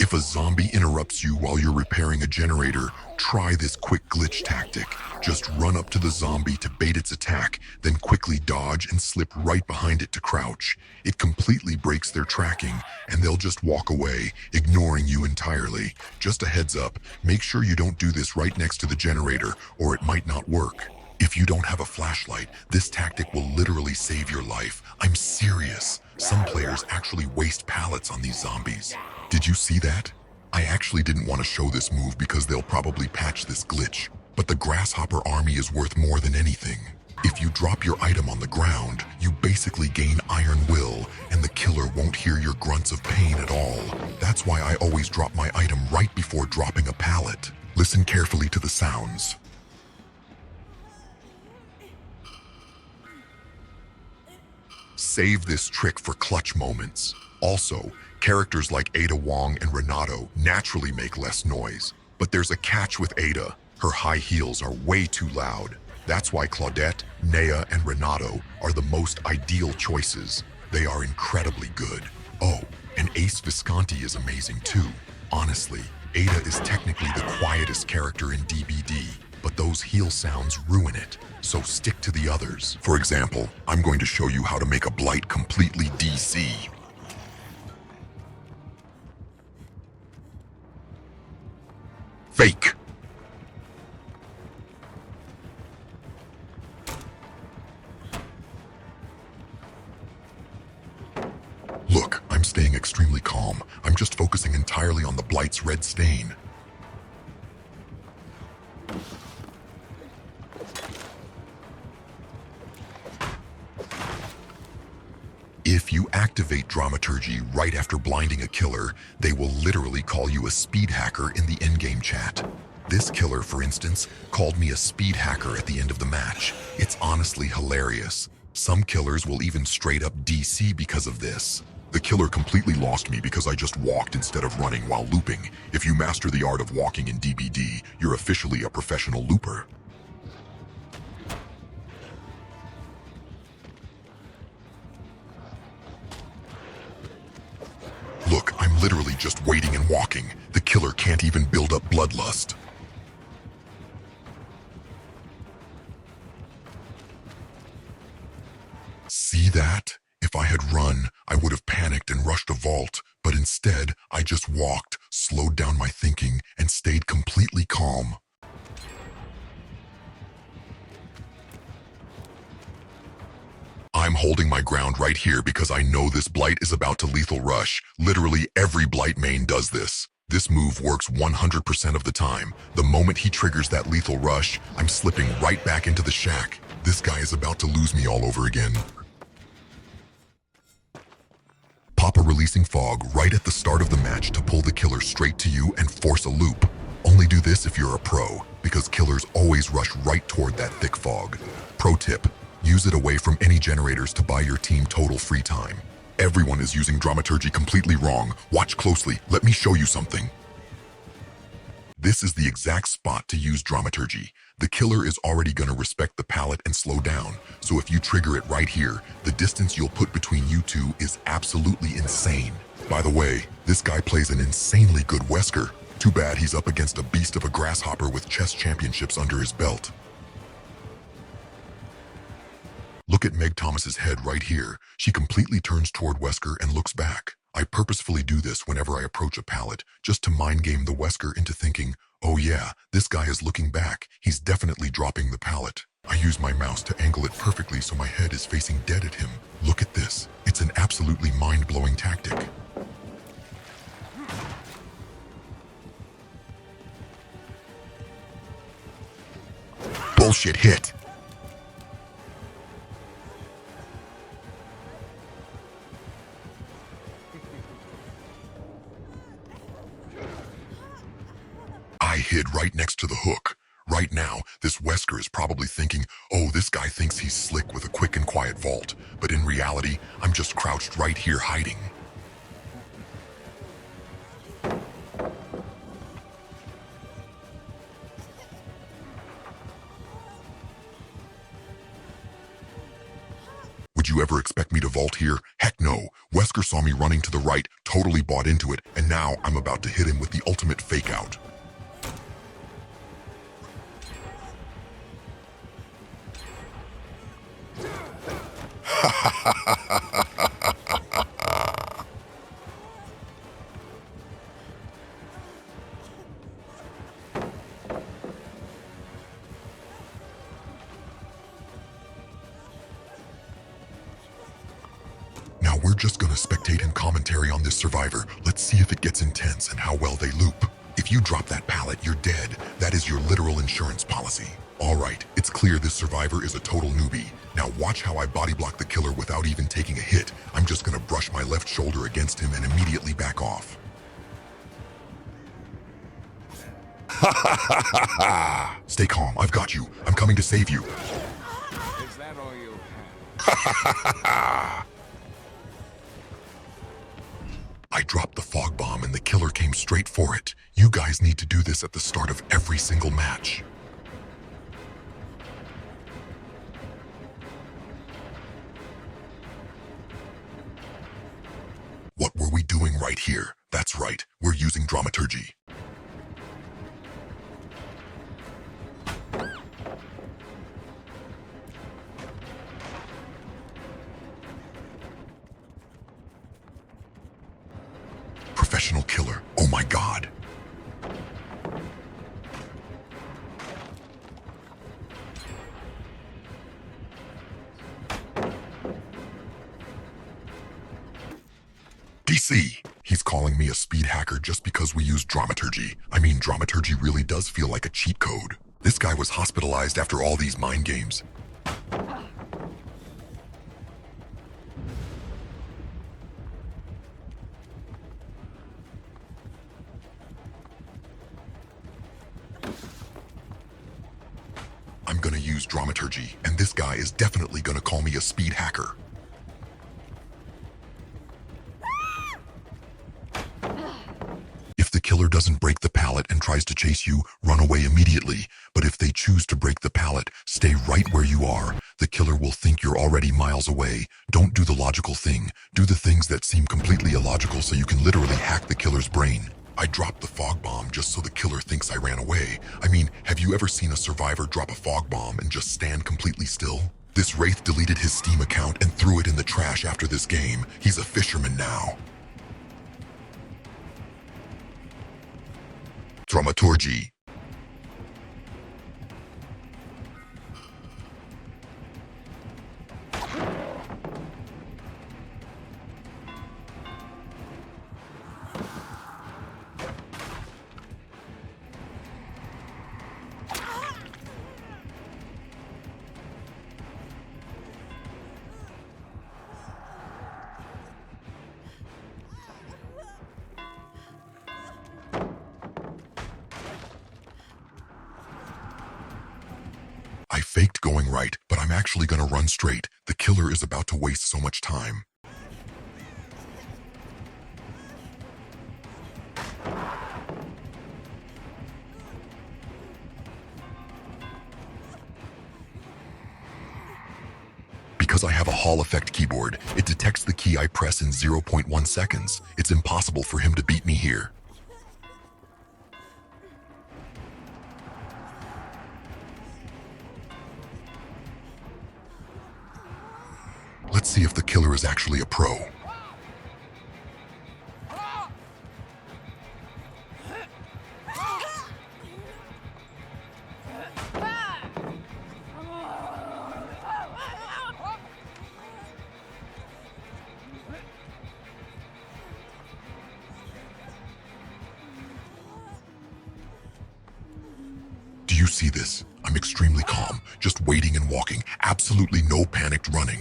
If a zombie interrupts you while you're repairing a generator, try this quick glitch tactic. Just run up to the zombie to bait its attack, then quickly dodge and slip right behind it to crouch. It completely breaks their tracking, and they'll just walk away, ignoring you entirely. Just a heads up, make sure you don't do this right next to the generator, or it might not work. If you don't have a flashlight, this tactic will literally save your life. I'm serious. Some players actually waste pallets on these zombies. Did you see that? I actually didn't want to show this move because they'll probably patch this glitch, but the grasshopper army is worth more than anything. If you drop your item on the ground, you basically gain iron will, and the killer won't hear your grunts of pain at all. That's why I always drop my item right before dropping a pallet. Listen carefully to the sounds. Save this trick for clutch moments. Also, characters like Ada Wong and Renato naturally make less noise. But there's a catch with Ada. Her high heels are way too loud. That's why Claudette, Nea, and Renato are the most ideal choices. They are incredibly good. Oh, and Ace Visconti is amazing too. Honestly, Ada is technically the quietest character in DBD, but those heel sounds ruin it. So stick to the others. For example, I'm going to show you how to make a Blight completely DC. Fake. Look, I'm staying extremely calm. I'm just focusing entirely on the Blight's red stain. If you activate Dramaturgy right after blinding a killer, they will literally call you a speed hacker in the endgame chat. This killer, for instance, called me a speed hacker at the end of the match. It's honestly hilarious. Some killers will even straight up DC because of this. The killer completely lost me because I just walked instead of running while looping. If you master the art of walking in DBD, you're officially a professional looper. Look, I'm literally just waiting and walking. The killer can't even build up bloodlust. See that? If I had run, I would have panicked and rushed a vault, but instead, I just walked, slowed down my thinking, and stayed completely calm. I'm holding my ground right here because I know this Blight is about to lethal rush. Literally every Blight main does this. This move works 100% of the time. The moment he triggers that lethal rush, I'm slipping right back into the shack. This guy is about to lose me all over again. Pop a releasing fog right at the start of the match to pull the killer straight to you and force a loop. Only do this if you're a pro, because killers always rush right toward that thick fog. Pro tip. Use it away from any generators to buy your team total free time. Everyone is using Dramaturgy completely wrong. Watch closely. Let me show you something. This is the exact spot to use Dramaturgy. The killer is already going to respect the pallet and slow down. So if you trigger it right here, the distance you'll put between you two is absolutely insane. By the way, this guy plays an insanely good Wesker. Too bad he's up against a beast of a grasshopper with chess championships under his belt. Look at Meg Thomas's head right here. She completely turns toward Wesker and looks back. I purposefully do this whenever I approach a pallet, just to mind game the Wesker into thinking, oh yeah, this guy is looking back. He's definitely dropping the pallet. I use my mouse to angle it perfectly so my head is facing dead at him. Look at this. It's an absolutely mind-blowing tactic. Bullshit hit. I hid right next to the hook. Right now, this Wesker is probably thinking, oh, this guy thinks he's slick with a quick and quiet vault. But in reality, I'm just crouched right here hiding. Would you you ever expect me to vault here? Heck no. Wesker saw me running to the right, totally bought into it, and now I'm about to hit him with the ultimate fake out. Now we're just gonna spectate and commentary on this survivor. Let's see if it gets intense and how well they loop. If you drop that pallet, you're dead. That is your literal insurance policy. All right, it's clear this survivor is a total newbie. Now watch how I body block the killer without even taking a hit. I'm just gonna brush my left shoulder against him and immediately back off. Stay calm, I've got you. I'm coming to save you. Is that all you have? I dropped the fog bomb and the killer came straight for it. You guys need to do this at the start of every single match. What were we doing right here? That's right, we're using Dramaturgy. Professional killer, oh my god. DC, he's calling me a speed hacker just because we use Dramaturgy. I mean, Dramaturgy really does feel like a cheat code. This guy was hospitalized after all these mind games. I'm gonna use Dramaturgy, and this guy is definitely gonna call me a speed hacker. If the killer doesn't break the pallet and tries to chase you, run away immediately. But if they choose to break the pallet, stay right where you are. The killer will think you're already miles away. Don't do the logical thing. Do the things that seem completely illogical so you can literally hack the killer's brain. I dropped the fog bomb just so the killer thinks I ran away. I mean, have you ever seen a survivor drop a fog bomb and just stand completely still? This Wraith deleted his Steam account and threw it in the trash after this game. He's a fisherman now. Dramaturgy. I faked going right, but I'm actually gonna run straight. The killer is about to waste so much time. Because I have a Hall effect keyboard, it detects the key I press in 0.1 seconds. It's impossible for him to beat me here. Let's see if the killer is actually a pro. Do you see this? I'm extremely calm, just waiting and walking, absolutely no panicked running.